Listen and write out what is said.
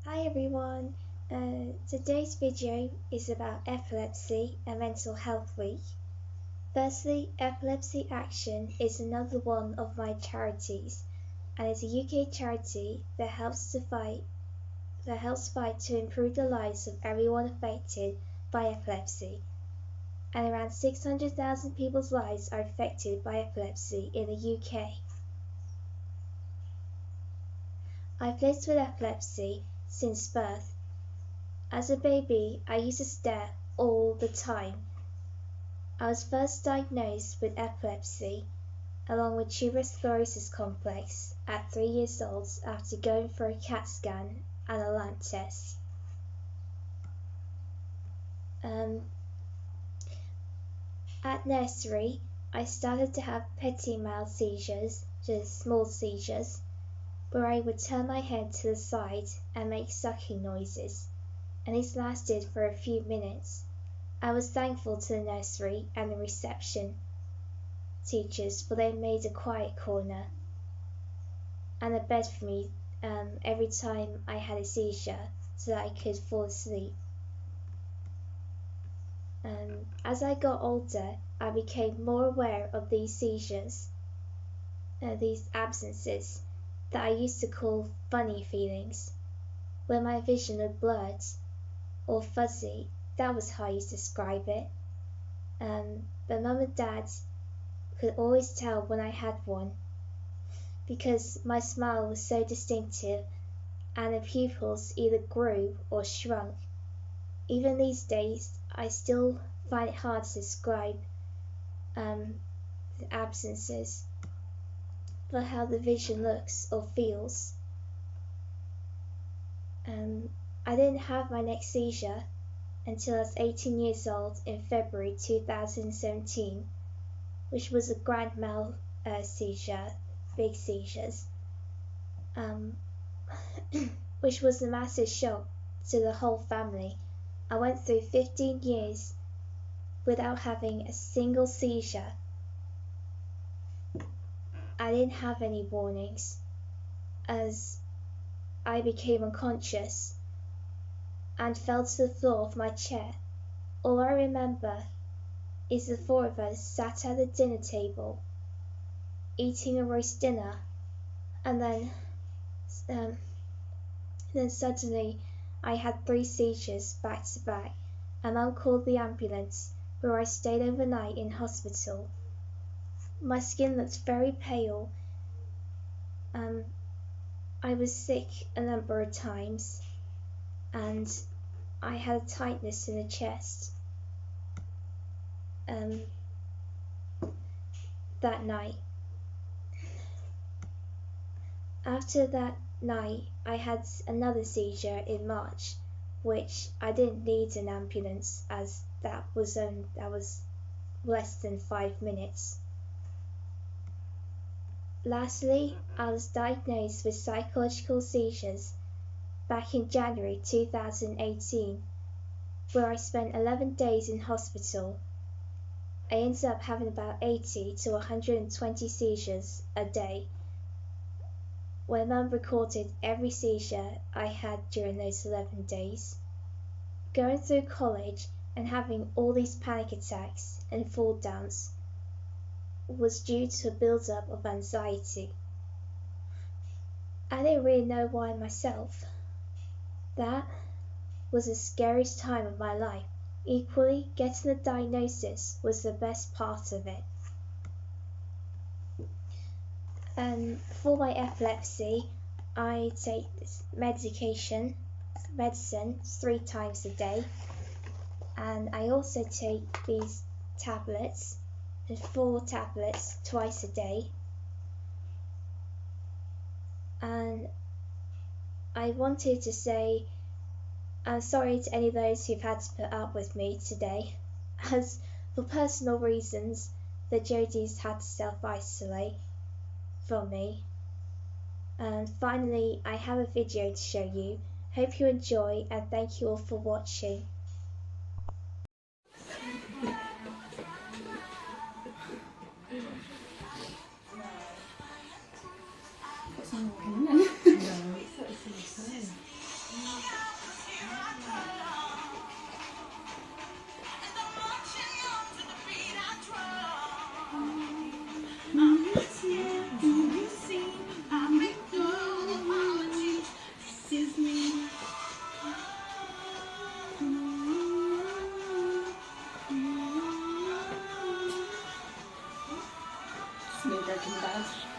Hi everyone, today's video is about Epilepsy and Mental Health Week. Firstly, Epilepsy Action is another one of my charities and is a UK charity that helps fight to improve the lives of everyone affected by epilepsy. And around 600,000 people's lives are affected by epilepsy in the UK. I've lived with epilepsy since birth. As a baby, I used to stare all the time. I was first diagnosed with epilepsy, along with tuberous sclerosis complex, at 3 years old after going for a CAT scan and a lamp test. At nursery, I started to have petit mild seizures, just small seizures, where I would turn my head to the side and make sucking noises, and these lasted for a few minutes. I was thankful to the nursery and the reception teachers, for they made a quiet corner and a bed for me every time I had a seizure so that I could fall asleep. As I got older, I became more aware of these seizures, these absences that I used to call funny feelings, where my vision was blurred or fuzzy. That was how I used to describe it. But Mum and Dad could always tell when I had one, because my smile was so distinctive and the pupils either grew or shrunk. Even these days, I still find it hard to describe the absences, but how the vision looks or feels. I didn't have my next seizure until I was 18 years old in February 2017, which was a grand mal seizure, big seizures, which was a massive shock to the whole family. I went through 15 years without having a single seizure. I didn't have any warnings, as I became unconscious and fell to the floor of my chair. All I remember is the four of us sat at the dinner table, eating a roast dinner, and then suddenly I had 3 seizures back to back, and Mum called the ambulance, where I stayed overnight in hospital. My skin looked very pale. I was sick a number of times, and I had a tightness in the chest. That night. After that night, I had another seizure in March, which I didn't need an ambulance, as that was less than 5 minutes. Lastly, I was diagnosed with psychological seizures back in January 2018, where I spent 11 days in hospital. I ended up having about 80 to 120 seizures a day, where Mum recorded every seizure I had during those 11 days. Going through college and having all these panic attacks and fall downs was due to a build-up of anxiety. I didn't really know why myself. That was the scariest time of my life. Equally, getting the diagnosis was the best part of it. For my epilepsy, I take this medicine 3 times a day, and I also take these tablets, 4 tablets twice a day. And I wanted to say I'm sorry to any of those who've had to put up with me today, as for personal reasons, the Jodies had to self-isolate from me. And finally, I have a video to show you. Hope you enjoy, and thank you all for watching. No, it's not the same. No Breaking Bad.